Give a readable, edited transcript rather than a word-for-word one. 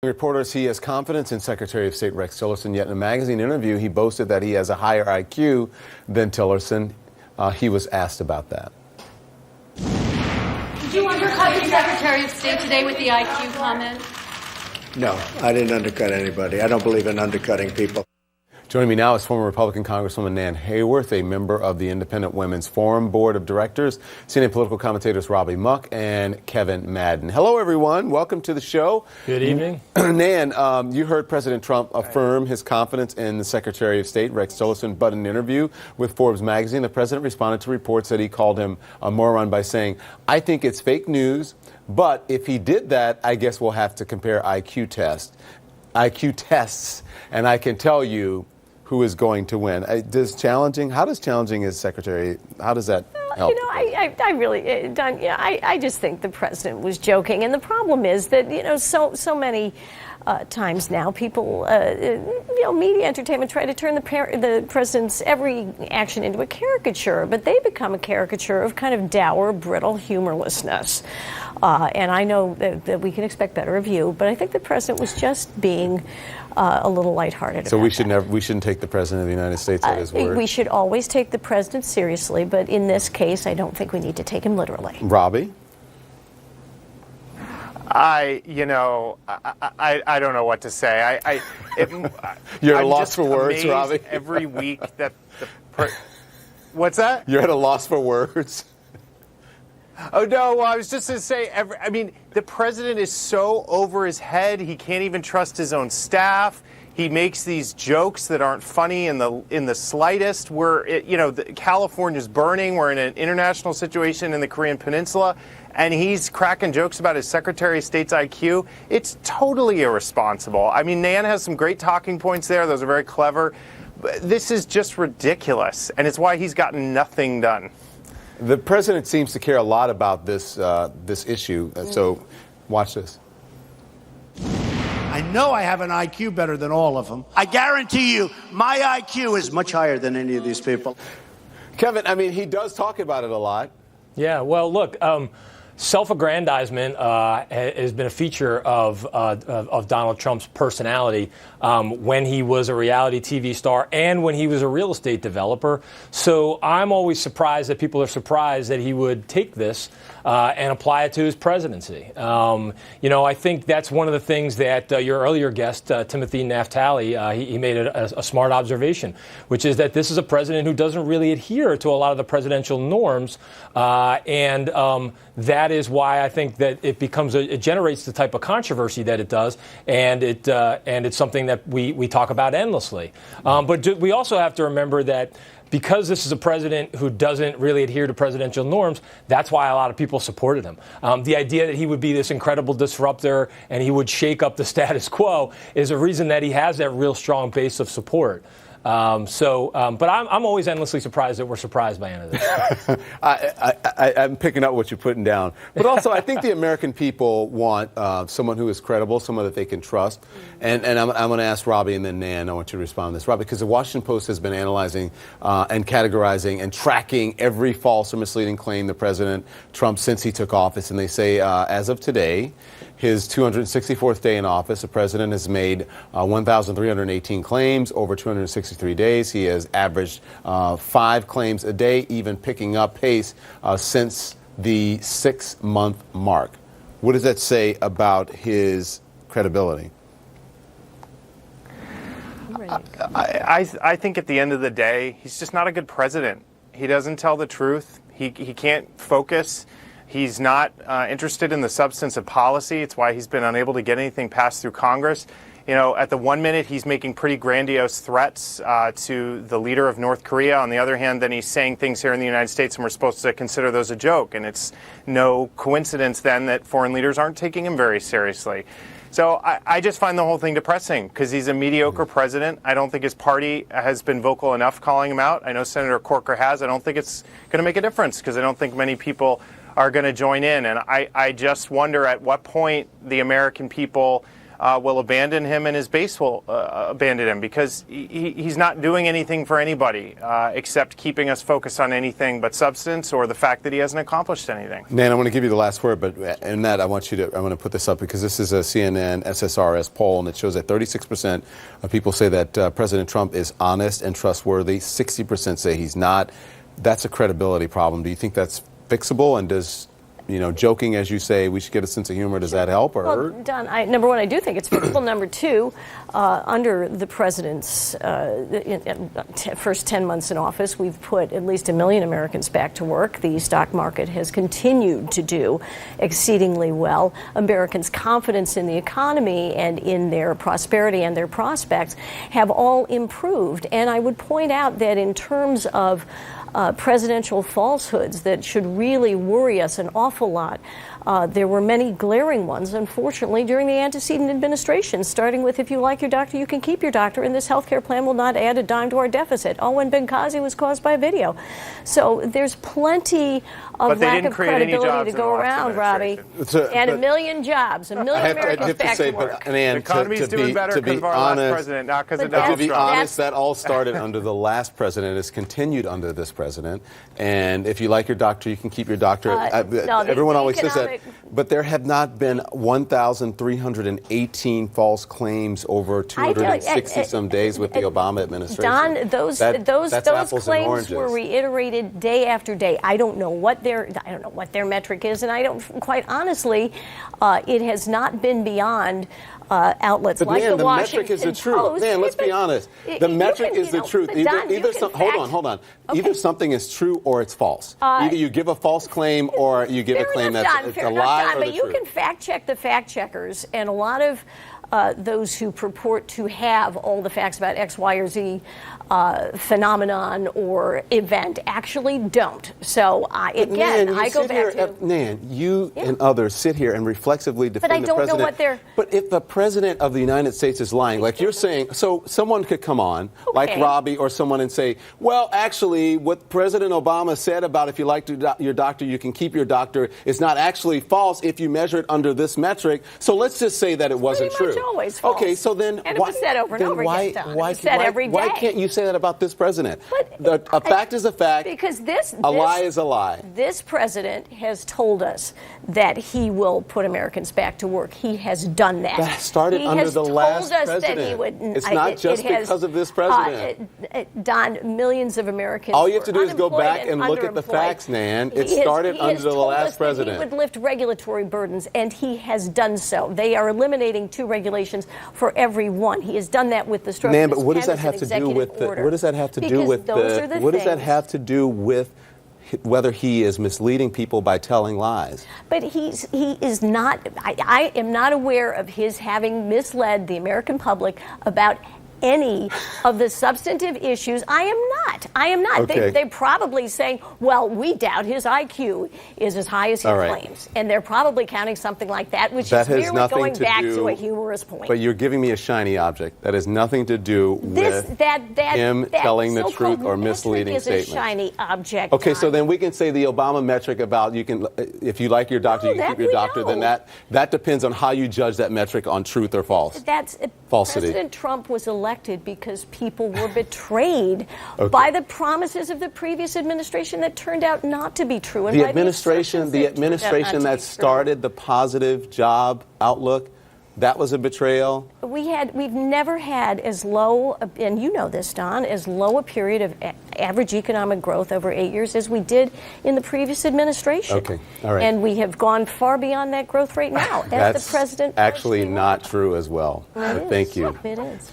Reporters, he has confidence in Secretary of State Rex Tillerson, yet in a magazine interview, he boasted that he has a higher IQ than Tillerson. He was asked about that. Did you undercut the Secretary of State today with the IQ comment? No, I didn't undercut anybody. I don't believe in undercutting people. Joining me now is former Republican Congresswoman Nan Hayworth, a member of the Independent Women's Forum Board of Directors, CNN political commentators Robbie Muck and Kevin Madden. Hello, everyone. Welcome to the show. Good evening. Nan, you heard President Trump affirm his confidence in the Secretary of State, Rex Tillerson, but in an interview with Forbes magazine, the president responded to reports that he called him a moron by saying, "I think it's fake news, but if he did that, I guess we'll have to compare IQ tests, and I can tell you who is going to win." How does challenging his secretary, how does that help? You know, I really, Don, yeah, I just think the president was joking. And the problem is that, you know, so many times now people, media entertainment try to turn the president's every action into a caricature, but they become a caricature of kind of dour, brittle humorlessness. And I know that we can expect better of you, but I think the president was just being a little lighthearted. So we shouldn't take the president of the United States at his word. We should always take the president seriously, but in this case, I don't think we need to take him literally. Robbie? I don't know what to say. You're at a I'm loss just for words, amazed Robbie. Every week that what's that? You're at a loss for words. Oh, no, well, I was just going to say, the president is so over his head, he can't even trust his own staff. He makes these jokes that aren't funny in the slightest. California's burning. We're in an international situation in the Korean Peninsula, and he's cracking jokes about his Secretary of State's IQ. It's totally irresponsible. I mean, Nan has some great talking points there. Those are very clever. But this is just ridiculous, and it's why he's gotten nothing done. The president seems to care a lot about this issue, so watch this. I know I have an IQ better than all of them. I guarantee you my IQ is much higher than any of these people. Kevin, I mean, he does talk about it a lot. Yeah, well, look, self-aggrandizement has been a feature of Donald Trump's personality when he was a reality TV star and when he was a real estate developer. So I'm always surprised that people are surprised that he would take this and apply it to his presidency. I think that's one of the things that your earlier guest, Timothy Naftali, he made a smart observation, which is that this is a president who doesn't really adhere to a lot of the presidential norms, and that is why I think that it generates the type of controversy that it does, and it's something that we talk about endlessly. But we also have to remember that because this is a president who doesn't really adhere to presidential norms, that's why a lot of people supported him. The idea that he would be this incredible disruptor and he would shake up the status quo is a reason that he has that real strong base of support. But I'm always endlessly surprised that we're surprised by any of this. I'm picking up what you're putting down. But also, I think the American people want someone who is credible, someone that they can trust. And I'm going to ask Robbie and then Nan. I want you to respond to this. Robbie, because the Washington Post has been analyzing and categorizing and tracking every false or misleading claim the President Trump since he took office. And they say, as of today, his 264th day in office, the president has made 1,318 claims over 263 days. He has averaged 5 claims a day, even picking up pace since the 6-month mark. What does that say about his credibility? I think at the end of the day, he's just not a good president. He doesn't tell the truth. He can't focus. He's not interested in the substance of policy. It's why he's been unable to get anything passed through Congress. At the one minute, he's making pretty grandiose threats to the leader of North Korea. On the other hand, then he's saying things here in the United States, and we're supposed to consider those a joke. And it's no coincidence, then, that foreign leaders aren't taking him very seriously. So I just find the whole thing depressing because he's a mediocre president. I don't think his party has been vocal enough calling him out. I know Senator Corker has. I don't think it's going to make a difference because I don't think many people are going to join in. And I just wonder at what point the American people will abandon him and his base will abandon him because he's not doing anything for anybody except keeping us focused on anything but substance or the fact that he hasn't accomplished anything. Nan, I want to give you the last word, but in that I want to put this up because this is a CNN SSRS poll, and it shows that 36% of people say that President Trump is honest and trustworthy. 60% say he's not. That's a credibility problem. Do you think that's fixable? And does, joking, as you say, we should get a sense of humor, does that help or hurt? Don, number one, I do think it's fixable. Number two, under the president's first 10 months in office, we've put at least 1 million Americans back to work. The stock market has continued to do exceedingly well. Americans' confidence in the economy and in their prosperity and their prospects have all improved. And I would point out that in terms of presidential falsehoods that should really worry us an awful lot. There were many glaring ones, unfortunately, during the antecedent administration, starting with, if you like your doctor, you can keep your doctor, and this health care plan will not add a dime to our deficit. Oh, and Benghazi was caused by video. So there's plenty of lack of credibility to go around, Robbie. And 1 million jobs, 1 million Americans back to work. The economy's doing better because of our last president, not because of Donald Trump. To be honest, that all started under the last president. It's continued under this president. And if you like your doctor, you can keep your doctor. Everyone always says that. But there have not been 1,318 false claims over 260 some days with the Obama administration. Don, those claims were reiterated day after day. I don't know what their metric is, and I don't quite honestly. It has not been beyond outlets like the Washington metric is the truth. Post. Man, let's be honest. The metric is the truth. Hold on. Okay. Either something is true or it's false. Either you give a false claim or you give a claim that's a lie or the truth. But you can fact check the fact checkers, and a lot of those who purport to have all the facts about X, Y, or Z phenomenon or event actually don't. So again, I go back to Nan, you and others sit here and reflexively defend the president. But I don't know what they're. But if the president of the United States is lying, like you're saying, so someone could come on, like Robbie or someone, and say, well, actually, what President Obama said about if you like your doctor, you can keep your doctor, is not actually false if you measure it under this metric. So let's just say that it wasn't true. Pretty much always false. Okay, so then and it was said over and over again. Why can't you say that about this president? A fact is a fact. Because a lie is a lie. This president has told us that he will put Americans back to work. He has done that. That started under the last president. That he would, it's not just because of this president. Don, millions of Americans. All you have to do is go back and look at the facts, Nan. It started under the last president. He would lift regulatory burdens, and he has done so. They are eliminating 2 regulations for every one. He has done that with the stroke. Nan, but what does that have to do with what does that have to do with what does that have to do with whether he is misleading people by telling lies? But he is not. I am not aware of his having misled the American public about any of the substantive issues. I am not. Okay. They're probably saying, well, we doubt his IQ is as high as he claims. And they're probably counting something like that, which is merely going back to a humorous point. But you're giving me a shiny object. That has nothing to do with him telling the truth or misleading statements. Is a shiny object. Okay, so then we can say the Obama metric about if you like your doctor, you can keep your doctor, then that depends on how you judge that metric on truth or false. Falsity. President Trump was elected because people were betrayed by the promises of the previous administration that turned out not to be true. And the administration that started the positive job outlook, that was a betrayal. We've never had as low, and you know this, Don, as low a period of average economic growth over 8 years as we did in the previous administration. Okay, all right. And we have gone far beyond that growth rate now. That's the president actually not true as well. It is. Thank you. It is.